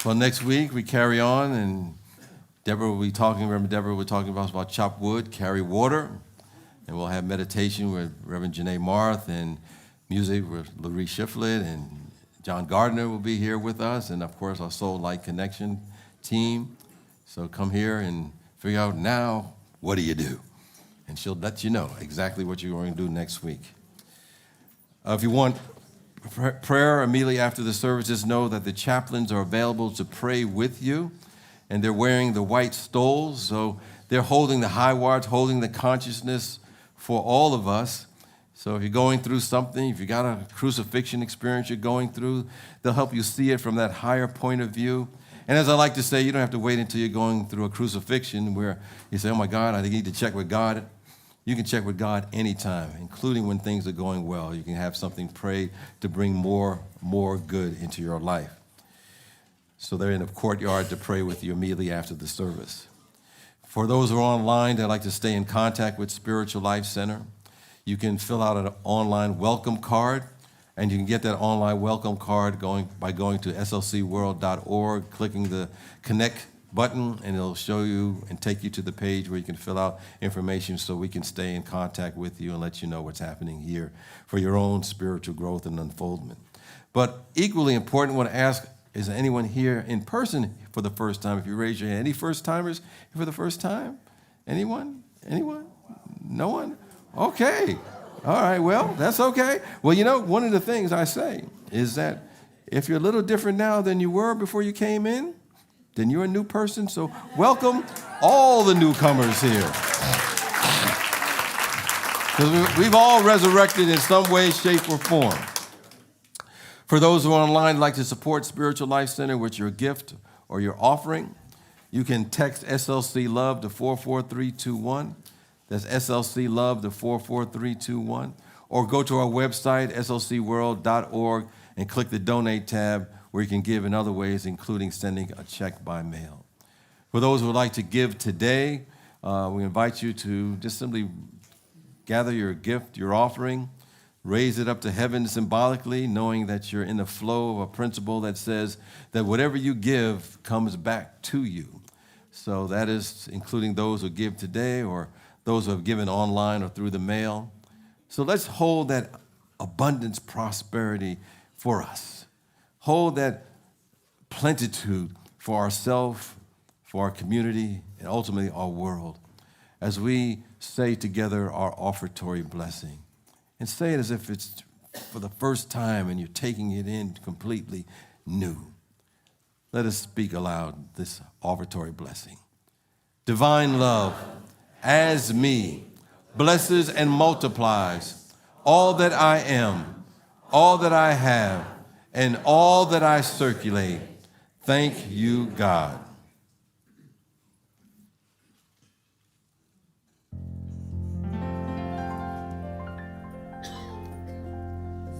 Well, next week we carry on, and Deborah will be talking. Reverend Deborah will be talking about chop wood, carry water, and we'll have meditation with Reverend Janae Marth, and music with Larry Shiflett, and John Gardner will be here with us, and of course our Soul Light Connection team. So come here and figure out now, what do you do? And she'll let you know exactly what you're going to do next week. If you want prayer immediately after the services, know that the chaplains are available to pray with you, and they're wearing the white stoles, so they're holding the high watch, holding the consciousness for all of us. So if you're going through something, if you got a crucifixion experience you're going through, they'll help you see it from that higher point of view. And as I like to say, you don't have to wait until you're going through a crucifixion where you say, "Oh my God, I need to check with God." You can check with God anytime, including when things are going well. You can have something prayed to bring more good into your life. So they're in the courtyard to pray with you immediately after the service. For those who are online that like to stay in contact with Spiritual Life Center, you can fill out an online welcome card, and you can get that online welcome card by going to slcworld.org, clicking the Connect button, and it'll show you and take you to the page where you can fill out information so we can stay in contact with you and let you know what's happening here for your own spiritual growth and unfoldment. But equally important, I want to ask, is there anyone here in person for the first time? If you raise your hand, any first-timers for the first time? Anyone? Anyone? No one? Okay. All right, well, that's okay. Well, you know, one of the things I say is that if you're a little different now than you were before you came in, then you're a new person. So welcome all the newcomers here. Because we've all resurrected in some way, shape, or form. For those who are online and like to support Spiritual Life Center with your gift or your offering, you can text SLC Love to 44321. That's SLC Love to 44321. Or go to our website, slcworld.org, and click the Donate tab where you can give in other ways, including sending a check by mail. For those who would like to give today, we invite you to just simply gather your gift, your offering, raise it up to heaven symbolically, knowing that you're in the flow of a principle that says that whatever you give comes back to you. So that is including those who give today or those who have given online or through the mail. So let's hold that abundance, prosperity for us. Hold that plenitude for ourselves, for our community, and ultimately our world as we say together our offertory blessing. And say it as if it's for the first time and you're taking it in completely new. Let us speak aloud this offertory blessing. Divine love, as me, blesses and multiplies all that I am, all that I have, and all that I circulate. Thank you, God.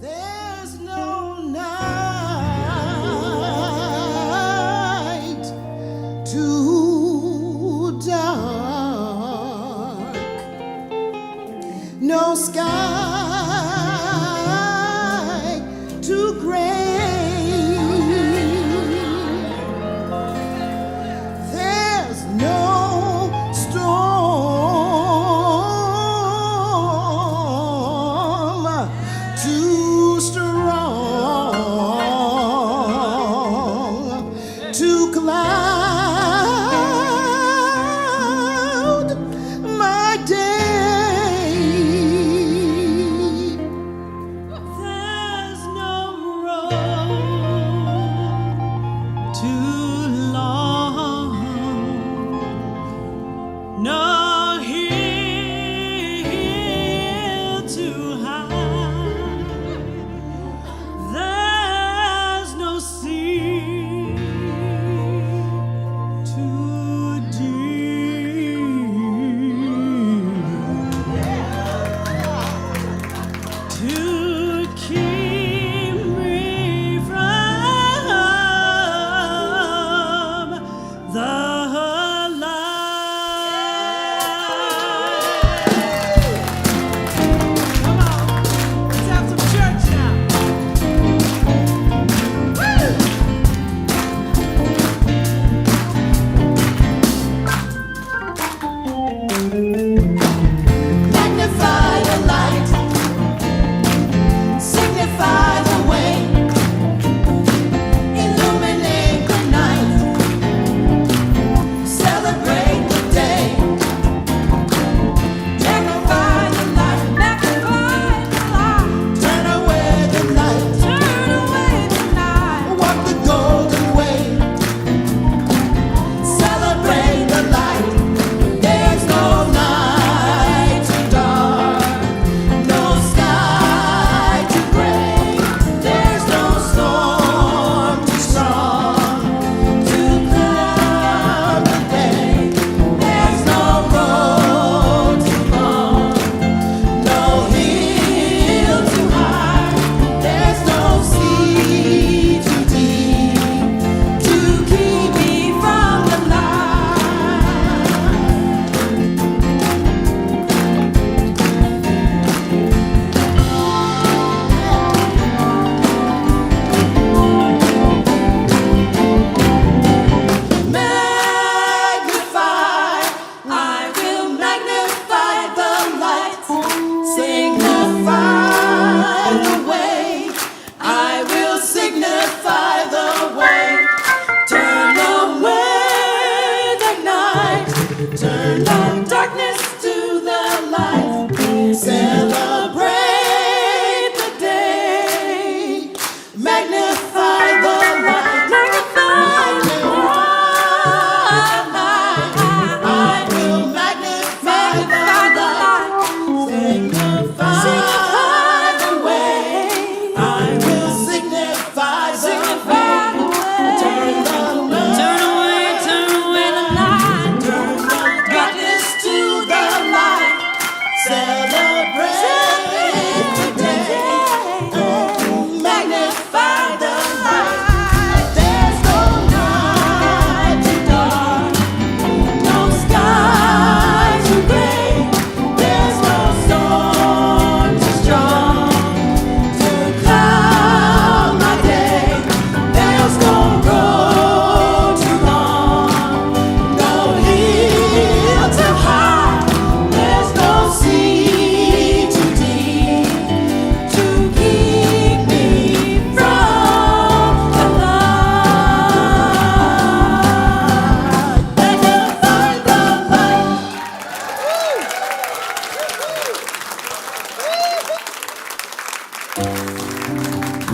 There's no night too dark, no sky too gray. There's no storm too strong to cloud my day.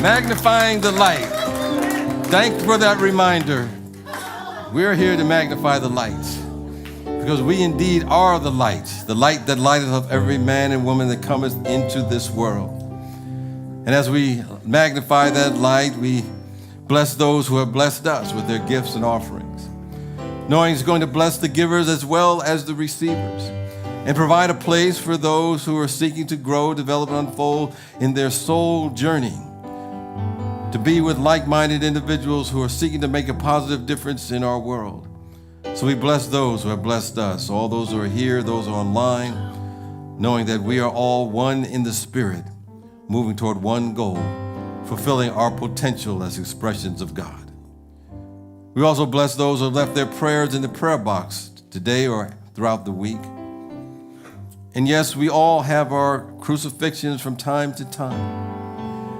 Magnifying the light. Thanks for that reminder. We're here to magnify the light because we indeed are the light that lighteth up every man and woman that cometh into this world. And as we magnify that light, we bless those who have blessed us with their gifts and offerings, knowing He's going to bless the givers as well as the receivers, and provide a place for those who are seeking to grow, develop, and unfold in their soul journey, to be with like-minded individuals who are seeking to make a positive difference in our world. So we bless those who have blessed us, all those who are here, those who are online, knowing that we are all one in the Spirit, moving toward one goal, fulfilling our potential as expressions of God. We also bless those who have left their prayers in the prayer box today or throughout the week. And yes, we all have our crucifixions from time to time.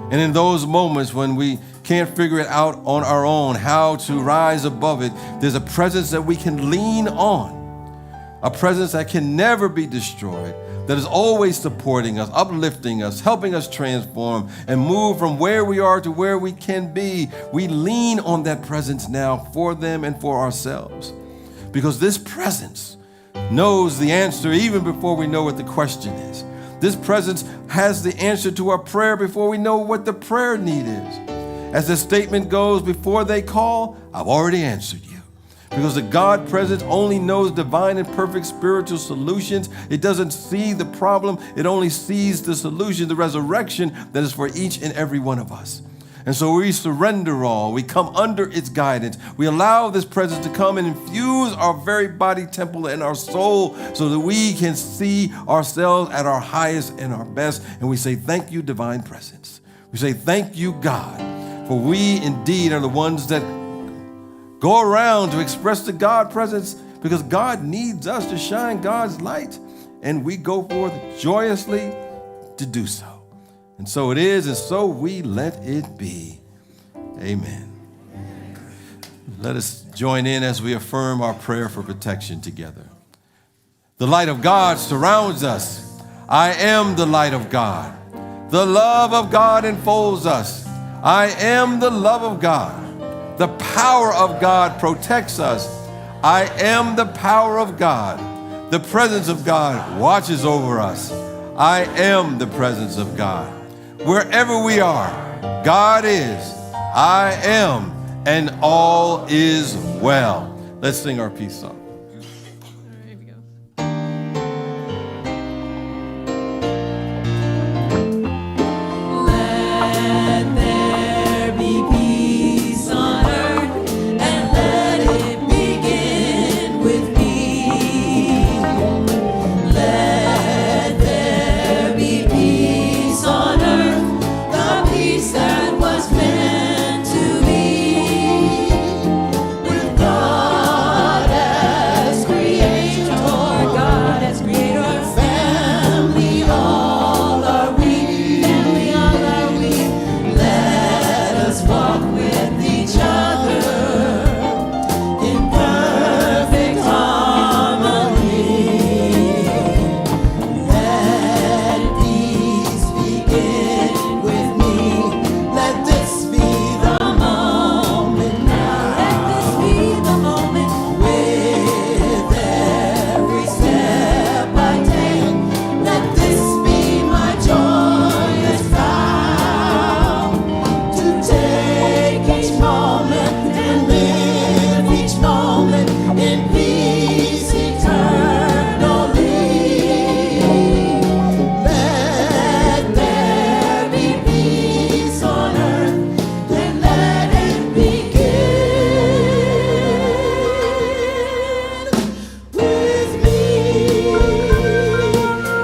And in those moments when we can't figure it out on our own, how to rise above it, there's a presence that we can lean on, a presence that can never be destroyed, that is always supporting us, uplifting us, helping us transform and move from where we are to where we can be. We lean on that presence now for them and for ourselves, because this presence knows the answer even before we know what the question is. This presence has the answer to our prayer before we know what the prayer need is. As the statement goes, before they call, I've already answered you. Because the God presence only knows divine and perfect spiritual solutions. It doesn't see the problem, it only sees the solution, the resurrection that is for each and every one of us. And so we surrender all. We come under its guidance. We allow this presence to come and infuse our very body, temple, and our soul so that we can see ourselves at our highest and our best. And we say, thank you, divine presence. We say, thank you, God, for we indeed are the ones that go around to express the God presence, because God needs us to shine God's light, and we go forth joyously to do so. And so it is, and so we let it be. Amen. Let us join in as we affirm our prayer for protection together. The light of God surrounds us. I am the light of God. The love of God enfolds us. I am the love of God. The power of God protects us. I am the power of God. The presence of God watches over us. I am the presence of God. Wherever we are, God is, I am, and all is well. Let's sing our peace song. Here we go. Let there be peace on earth, and let it begin with me. Let there be peace on earth, the peace that was meant to be, with God as creator, God as creator, family all are we, family all are we. Let us walk with each other in perfect harmony. Let peace begin with me. Let this be the moment now. Let this be the moment. With every step I take, let this be my joyous vow, to take each moment and live each moment in peace eternally. Let there be peace on earth, and let it begin with me.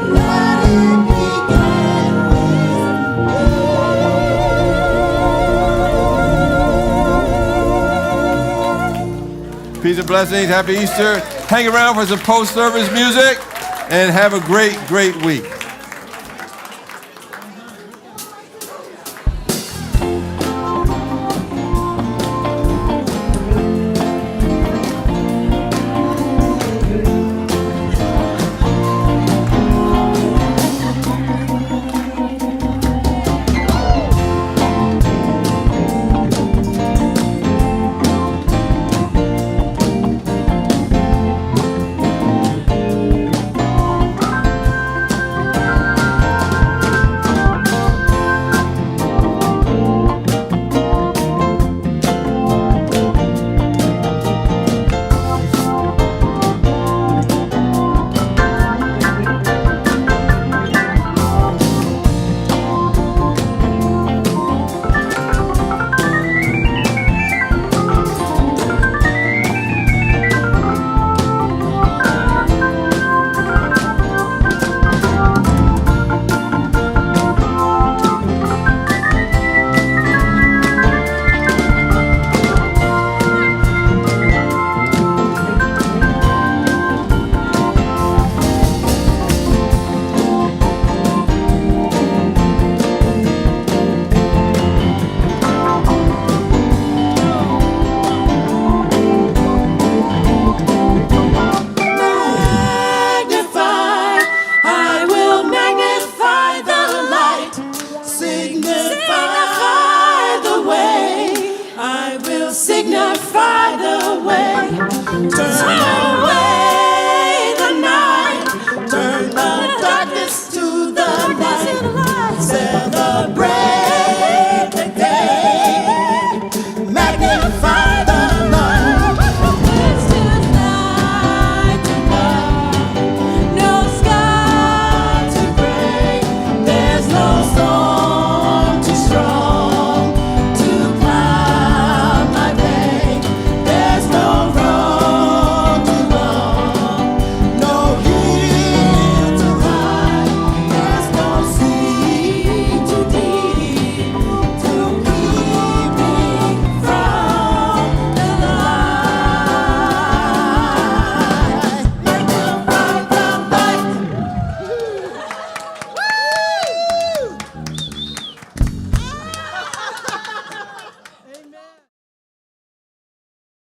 Let it begin with me. Peace and blessings. Happy Easter. Hang around for some post-service music and have a great, great week.